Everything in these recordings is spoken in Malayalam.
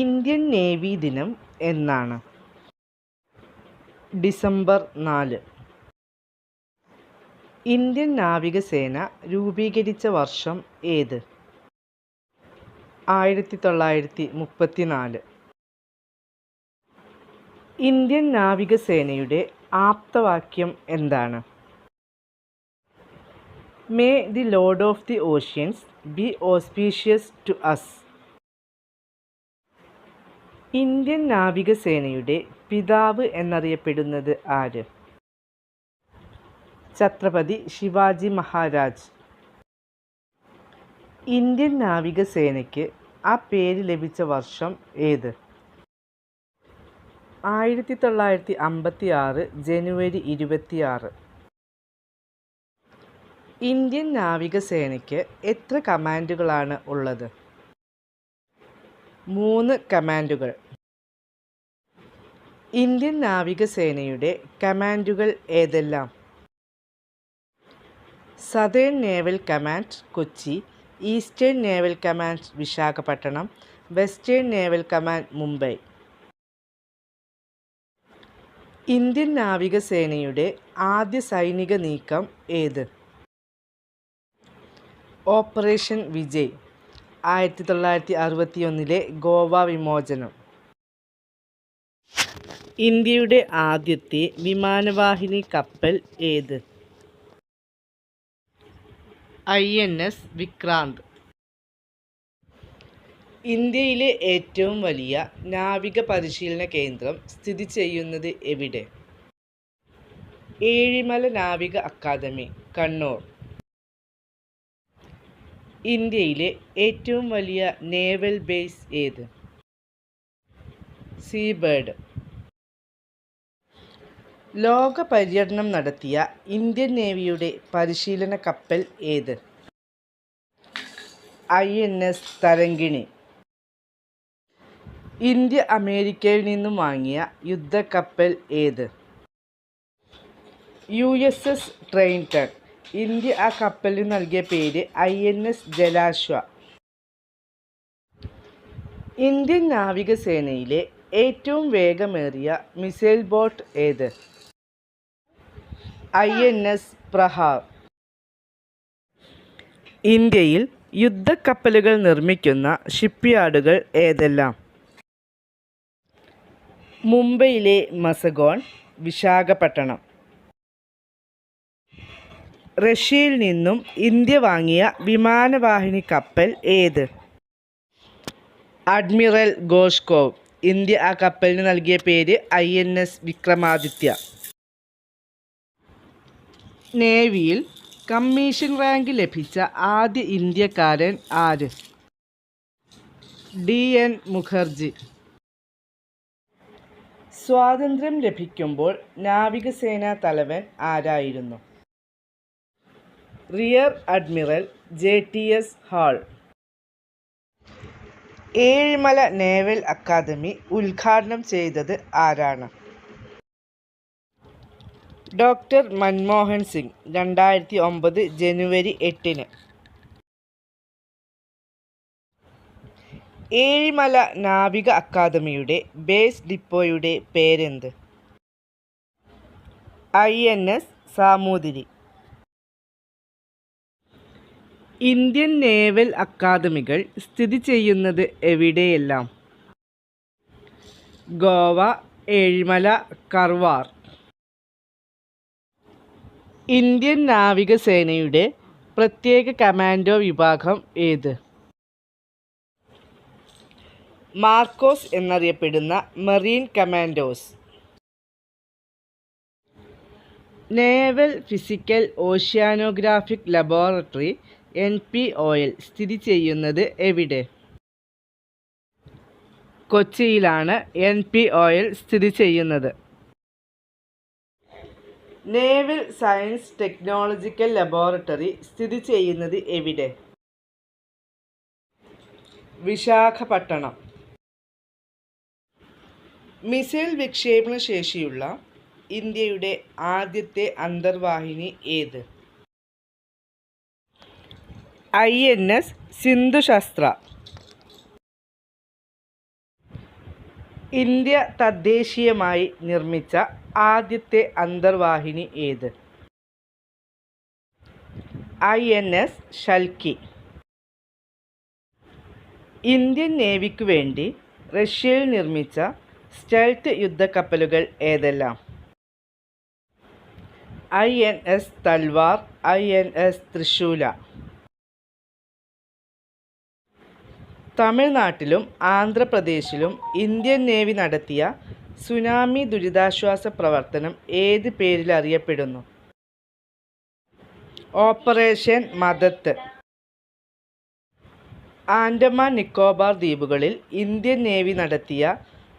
ഇന്ത്യൻ നേവി ദിനം എന്നാണ്? ഡിസംബർ 4. ഇന്ത്യൻ നാവികസേന രൂപീകരിച്ച വർഷം ഏത്? 1934. ഇന്ത്യൻ നാവികസേനയുടെ ആപ്തവാക്യം എന്താണ്? May the lord of the oceans be auspicious to us. Indian നാവികസേനയുടെ പിതാവ് എന്നറിയപ്പെടുന്നത് ആര്? ഛത്രപതി ശിവാജി മഹാരാജ്. ഇന്ത്യൻ നാവികസേനയ്ക്ക് ആ പേര് ലഭിച്ച വർഷം ഏത്? 1956 ജനുവരി 26. ഇന്ത്യൻ നാവികസേനയ്ക്ക് എത്ര കമാൻഡുകളാണ് ഉള്ളത്? 3 കമാൻഡുകൾ. ഇന്ത്യൻ നാവികസേനയുടെ കമാൻഡുകൾ ഏതെല്ലാം? Southern naval command Kochi, eastern naval command Visakhapatnam, western naval command Mumbai. Indian നാവികസേനയുടെ ആദ്യ സൈനിക നീക്കം ഏത്? ഓപ്പറേഷൻ വിജയ്, 1961 ഗോവ വിമോചനം. ഇന്ത്യയുടെ ആദ്യത്തെ വിമാനവാഹിനി കപ്പൽ ഏത്? INS വിക്രാന്ത്. ഇന്ത്യയിലെ ഏറ്റവും വലിയ നാവിക പരിശീലന കേന്ദ്രം സ്ഥിതി ചെയ്യുന്നത് എവിടെ? ഏഴിമല നാവിക അക്കാദമി, കണ്ണൂർ. ഇന്ത്യയിലെ ഏറ്റവും വലിയ നേവൽ ബേസ് ഏത്? സീബേർഡ്. ലോക പര്യടനം നടത്തിയ ഇന്ത്യൻ നേവിയുടെ പരിശീലന കപ്പൽ ഏത്? INS തരങ്കിണി. ഇന്ത്യ അമേരിക്കയിൽ നിന്നും വാങ്ങിയ യുദ്ധക്കപ്പൽ ഏത്? USS ട്രെയിൻടൺ. ഇന്ത്യ ആ കപ്പലിന് നൽകിയ പേര് INS ജലാശ്വ. ഇന്ത്യൻ നാവികസേനയിലെ ഏറ്റവും വേഗമേറിയ മിസൈൽ ബോട്ട് ഏത്? INS പ്രഹാർ. ഇന്ത്യയിൽ യുദ്ധക്കപ്പലുകൾ നിർമ്മിക്കുന്ന ഷിപ്പ്യാർഡുകൾ ഏതെല്ലാം? മുംബൈയിലെ മസഗോൺ, വിശാഖപട്ടണം. റഷ്യയിൽ നിന്നും ഇന്ത്യ വാങ്ങിയ വിമാനവാഹിനി കപ്പൽ ഏത്? അഡ്മിറൽ ഗോഷ്കോവ്. ഇന്ത്യ ആ കപ്പലിന് നൽകിയ പേര് INS വിക്രമാദിത്യ. നേവിയിൽ കമ്മീഷൻ റാങ്ക് ലഭിച്ച ആദ്യ ഇന്ത്യക്കാരൻ ആര്? DN മുഖർജി. സ്വാതന്ത്ര്യം ലഭിക്കുമ്പോൾ നാവികസേനാ തലവൻ ആരായിരുന്നു? Rear admiral JTS Hall. Ezhimala naval academy ഉദ്ഘാടനം ചെയ്തത് ആരാണ്? ഡോക്ടർ മൻമോഹൻ സിംഗ്, 2009 ജനുവരി 8. ഏഴിമല നാവിക അക്കാദമിയുടെ ബേസ് ഡിപ്പോയുടെ പേരെന്ത്? INS സാമൂതിരി. ഇന്ത്യൻ നേവൽ അക്കാദമികൾ സ്ഥിതി ചെയ്യുന്നത് എവിടെയെല്ലാം? ഗോവ, ഏഴിമല, കർവാർ. ഇന്ത്യൻ നാവികസേനയുടെ പ്രത്യേക കമാൻഡോ വിഭാഗം ഏത്? മാർക്കോസ് എന്നറിയപ്പെടുന്ന marine commandos. Naval physical oceanographic laboratory NPOL സ്ഥിതി ചെയ്യുന്നത് എവിടെ? കൊച്ചിയിലാണ് NPOL സ്ഥിതി ചെയ്യുന്നത്. നേവൽ സയൻസ് ടെക്നോളജിക്കൽ ലബോറട്ടറി സ്ഥിതി ചെയ്യുന്നത് എവിടെ? വിശാഖപട്ടണം. മിസൈൽ വിക്ഷേപണ ശേഷിയുള്ള ഇന്ത്യയുടെ ആദ്യത്തെ അന്തർവാഹിനി ഏത്? INS സിന്ധുശാസ്ത്ര. ഇന്ത്യ തദ്ദേശീയമായി നിർമ്മിച്ച ആദ്യത്തെ അന്തർവാഹിനി ഏത്? INS ഷൽക്കി. ഇന്ത്യൻ നേവിക്കു വേണ്ടി റഷ്യയിൽ നിർമ്മിച്ച സ്റ്റെൽത്ത് യുദ്ധക്കപ്പലുകൾ ഏതെല്ലാം? INS Talwar, INS തൃശൂല. തമിഴ്നാട്ടിലും ആന്ധ്രാപ്രദേശിലും ഇന്ത്യൻ നേവി നടത്തിയ സുനാമി ദുരിതാശ്വാസ പ്രവർത്തനം ഏത് പേരിൽ അറിയപ്പെടുന്നു? ഓപ്പറേഷൻ മദത്ത്. ആൻഡമാൻ നിക്കോബാർ ദ്വീപുകളിൽ ഇന്ത്യൻ നേവി നടത്തിയ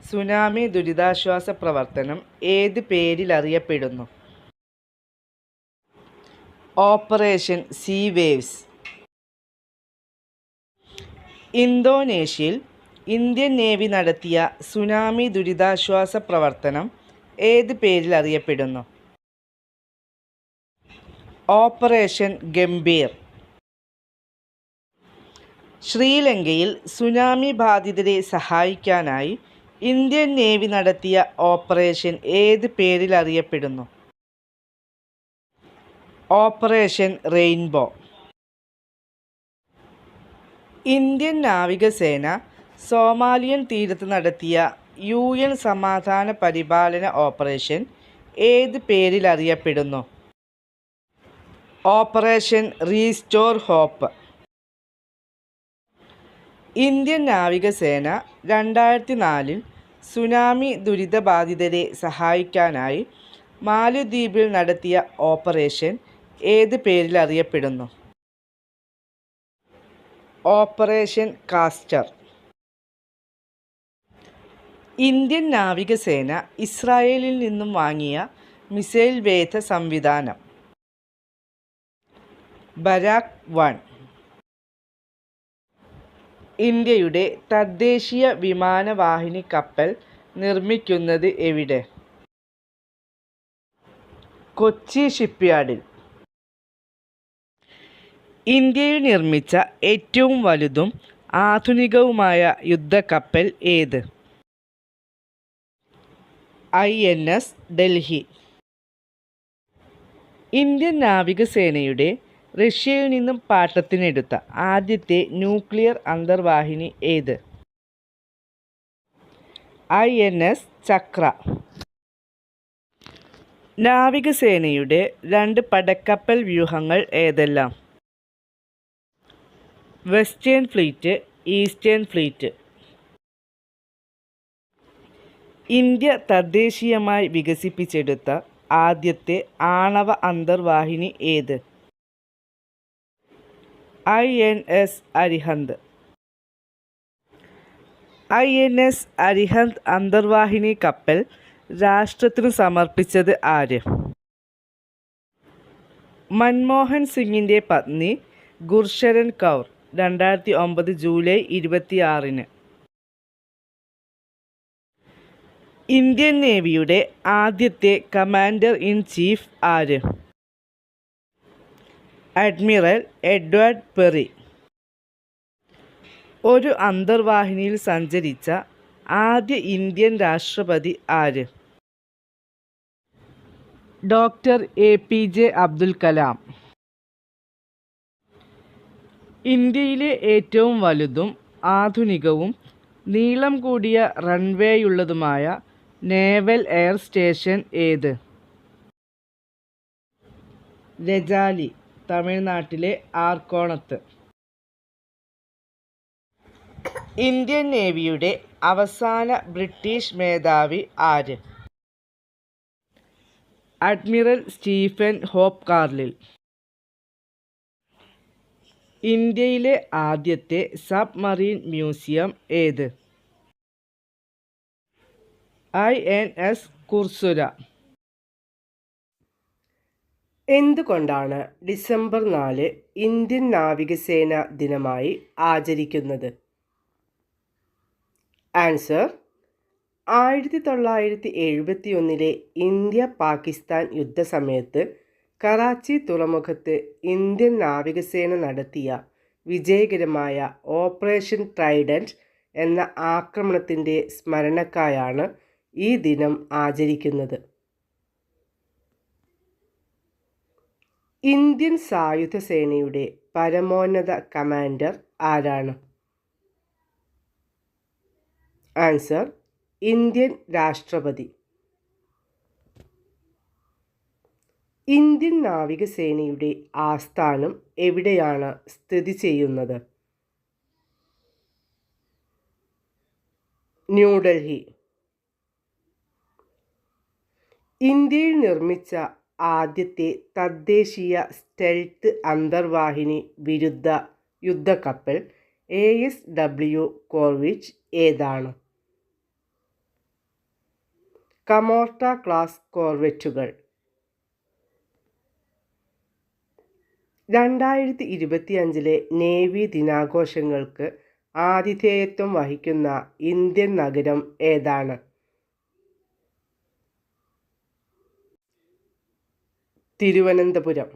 സുനാമി ദുരിതാശ്വാസ പ്രവർത്തനം ഏത് പേരിൽ അറിയപ്പെടുന്നു? Operation Sea Waves. ഇന്തോനേഷ്യയിൽ ഇന്ത്യൻ നേവി നടത്തിയ സുനാമി ദുരിതാശ്വാസ പ്രവർത്തനം ഏത് പേരിൽ അറിയപ്പെടുന്നു? ഓപ്പറേഷൻ ഗംഭീർ. ശ്രീലങ്കയിൽ സുനാമി ബാധിതരെ സഹായിക്കാനായി ഇന്ത്യൻ നേവി നടത്തിയ ഓപ്പറേഷൻ ഏത് പേരിൽ അറിയപ്പെടുന്നു? Operation rainbow. ഇന്ത്യൻ നാവികസേന സോമാലിയൻ തീരത്ത് നടത്തിയ UN സമാധാന പരിപാലന ഓപ്പറേഷൻ ഏത് പേരിൽ അറിയപ്പെടുന്നു? Operation restore hope. ഇന്ത്യൻ നാവികസേന 2004 സുനാമി ദുരിതബാധിതരെ സഹായിക്കാനായി മാലദ്വീപിൽ നടത്തിയ ഓപ്പറേഷൻ ഏത് പേരിൽ അറിയപ്പെടുന്നു? Operation castor. ഇന്ത്യൻ നാവികസേന ഇസ്രായേലിൽ നിന്നും വാങ്ങിയ മിസൈൽ വേധ സംവിധാനം? ബരാക് 1. ഇന്ത്യയുടെ തദ്ദേശീയ വിമാനവാഹിനി കപ്പൽ നിർമ്മിക്കുന്നത് എവിടെ? കൊച്ചി ഷിപ്പ്യാർഡിൽ. ഇന്ത്യയിൽ നിർമ്മിച്ച ഏറ്റവും വലുതും ആധുനികവുമായ യുദ്ധക്കപ്പൽ ഏത്? INS ഡൽഹി. ഇന്ത്യൻ നാവികസേനയുടെ റഷ്യയിൽ നിന്നും പാട്ടത്തിനെടുത്ത ആദ്യത്തെ ന്യൂക്ലിയർ അന്തർവാഹിനി ഏത്? INS ചക്ര. നാവികസേനയുടെ 2 പടക്കപ്പൽ വ്യൂഹങ്ങൾ ഏതെല്ലാം? Western fleet, eastern fleet. India തദ്ദേശീയമായി വികസിപ്പിച്ചെടുത്ത ആദ്യത്തെ ആണവ അന്തർവാഹിനി ഏത്? INS അരിഹന്ത്. INS അരിഹന്ത് അന്തർവാഹിനി കപ്പൽ രാഷ്ട്രത്തിനു സമർപ്പിച്ചത് ആര്? മൻമോഹൻ സിംഗിൻ്റെ പത്നി ഗുർശരൻ കൗർ. 2009 ജൂലൈ 26. ഇന്ത്യൻ നേവിയുടെ ആദ്യത്തെ കമാൻഡർ ഇൻ ചീഫ് ആര്? Admiral Edward Perry. ഒരു അന്തർവാഹിനിയിൽ സഞ്ചരിച്ച ആദ്യ ഇന്ത്യൻ രാഷ്ട്രപതി ആര്? Doctor APJ Abdul Kalam. ഇന്ത്യയിലെ ഏറ്റവും വലുതും ആധുനികവും നീളം കൂടിയ റൺവേയുള്ളതുമായ നേവൽ എയർ സ്റ്റേഷൻ ഏത്? രജാലി, തമിഴ്നാട്ടിലെ ആർക്കോണത്ത്. ഇന്ത്യൻ നേവിയുടെ അവസാന ബ്രിട്ടീഷ് മേധാവി ആര്? Admiral Stephen Hope Carlill. ഇന്ത്യയിലെ ആദ്യത്തെ സബ്മറീൻ മ്യൂസിയം ഏത്? INS കുർസുര. എന്തുകൊണ്ടാണ് ഡിസംബർ 4 ഇന്ത്യൻ നാവികസേന ദിനമായി ആചരിക്കുന്നത്? ആൻസർ: 1971 ഇന്ത്യ പാകിസ്ഥാൻ യുദ്ധസമയത്ത് കറാച്ചി തുറമുഖത്ത് ഇന്ത്യൻ നാവികസേന നടത്തിയ വിജയകരമായ ഓപ്പറേഷൻ ട്രൈഡൻറ്റ് എന്ന ആക്രമണത്തിൻ്റെ സ്മരണക്കായാണ് ഈ ദിനം ആചരിക്കുന്നത്. ഇന്ത്യൻ സായുധ സേനയുടെ പരമോന്നത കമാൻഡർ ആരാണ്? ആൻസർ ഇന്ത്യൻ രാഷ്ട്രപതി. ഇന്ത്യൻ നാവികസേനയുടെ ആസ്ഥാനം എവിടെയാണ് സ്ഥിതി ചെയ്യുന്നത്? ന്യൂഡൽഹി. ഇന്ത്യയിൽ നിർമ്മിച്ച ആദ്യത്തെ തദ്ദേശീയ സ്റ്റെൽത്ത് അന്തർവാഹിനി വിരുദ്ധ യുദ്ധക്കപ്പൽ ASW കോർവിച്ച് ഏതാണ്? കമോർട്ട ക്ലാസ് കോർവെറ്റുകൾ. 2025 നേവി ദിനാഘോഷങ്ങൾക്ക് ആതിഥേയത്വം വഹിക്കുന്ന ഇന്ത്യൻ നഗരം ഏതാണ്? തിരുവനന്തപുരം.